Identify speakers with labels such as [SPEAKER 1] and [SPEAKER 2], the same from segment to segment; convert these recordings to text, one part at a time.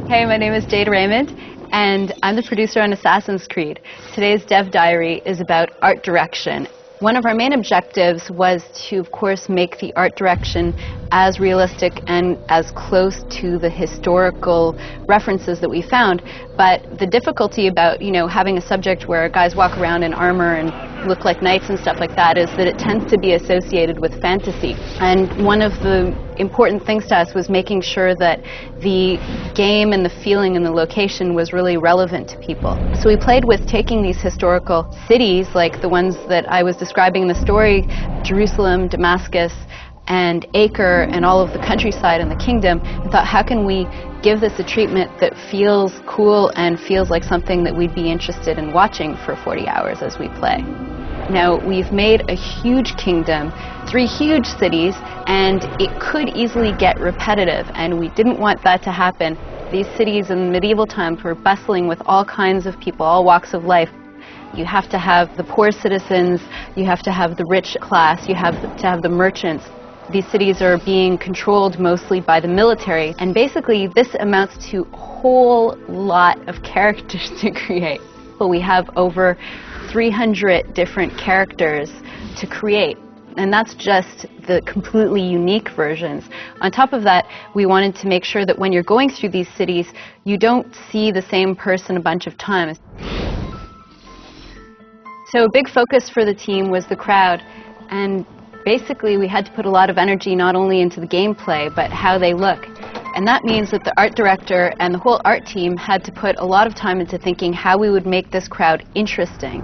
[SPEAKER 1] Hey, my name is Jade Raymond, and I'm the producer on Assassin's Creed. Today's Dev Diary is about art direction. One of our main objectives was to, of course, make the art direction as realistic and as close to the historical references that we found. But the difficulty about, having a subject where guys walk around in armor and look like knights and stuff like that is that it tends to be associated with fantasy. And one of the important things to us was making sure that the game and the feeling and the location was really relevant to people. So we played with taking these historical cities, like the ones that I was describing in the story, Jerusalem, Damascus, and Acre, and all of the countryside and the kingdom, and thought, how can we give this a treatment that feels cool and feels like something that we'd be interested in watching for 40 hours as we play. Now, we've made a huge kingdom, 3 huge cities, and it could easily get repetitive, and we didn't want that to happen. These cities in medieval times were bustling with all kinds of people, all walks of life. You have to have the poor citizens, you have to have the rich class, you have to have the merchants. These cities are being controlled mostly by the military, and basically this amounts to a whole lot of characters to create. But we have over 300 different characters to create, and that's just the completely unique versions. On top of that, we wanted to make sure that when you're going through these cities, you don't see the same person a bunch of times. So a big focus for the team was the crowd, and basically we had to put a lot of energy not only into the gameplay, but how they look. And that means that the art director and the whole art team had to put a lot of time into thinking how we would make this crowd interesting.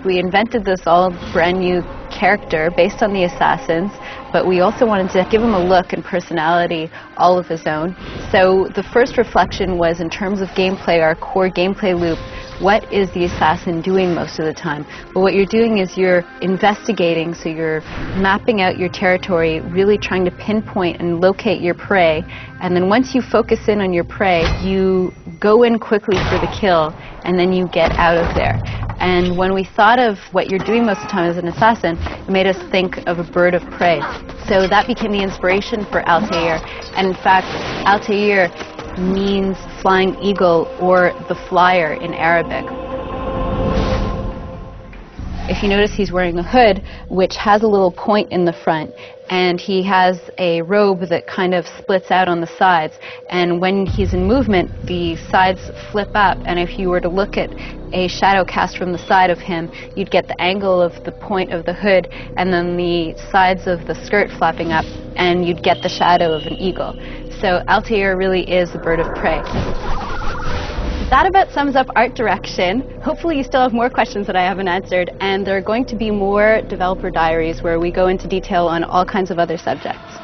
[SPEAKER 1] We invented this all brand new character based on the assassins, but we also wanted to give him a look and personality all of his own. So the first reflection was, in terms of gameplay, our core gameplay loop, what is the assassin doing most of the time? Well, what you're doing is you're investigating, so you're mapping out your territory, really trying to pinpoint and locate your prey, and then once you focus in on your prey, you go in quickly for the kill, and then you get out of there. And when we thought of what you're doing most of the time as an assassin, it made us think of a bird of prey. So that became the inspiration for Altair, and in fact, Altair means flying eagle, or the flyer in Arabic. If you notice, he's wearing a hood which has a little point in the front, and he has a robe that kind of splits out on the sides, and when he's in movement the sides flip up, and if you were to look at a shadow cast from the side of him, you'd get the angle of the point of the hood and then the sides of the skirt flapping up, and you'd get the shadow of an eagle. So Altair really is a bird of prey. That about sums up art direction. Hopefully you still have more questions that I haven't answered, and there are going to be more developer diaries where we go into detail on all kinds of other subjects.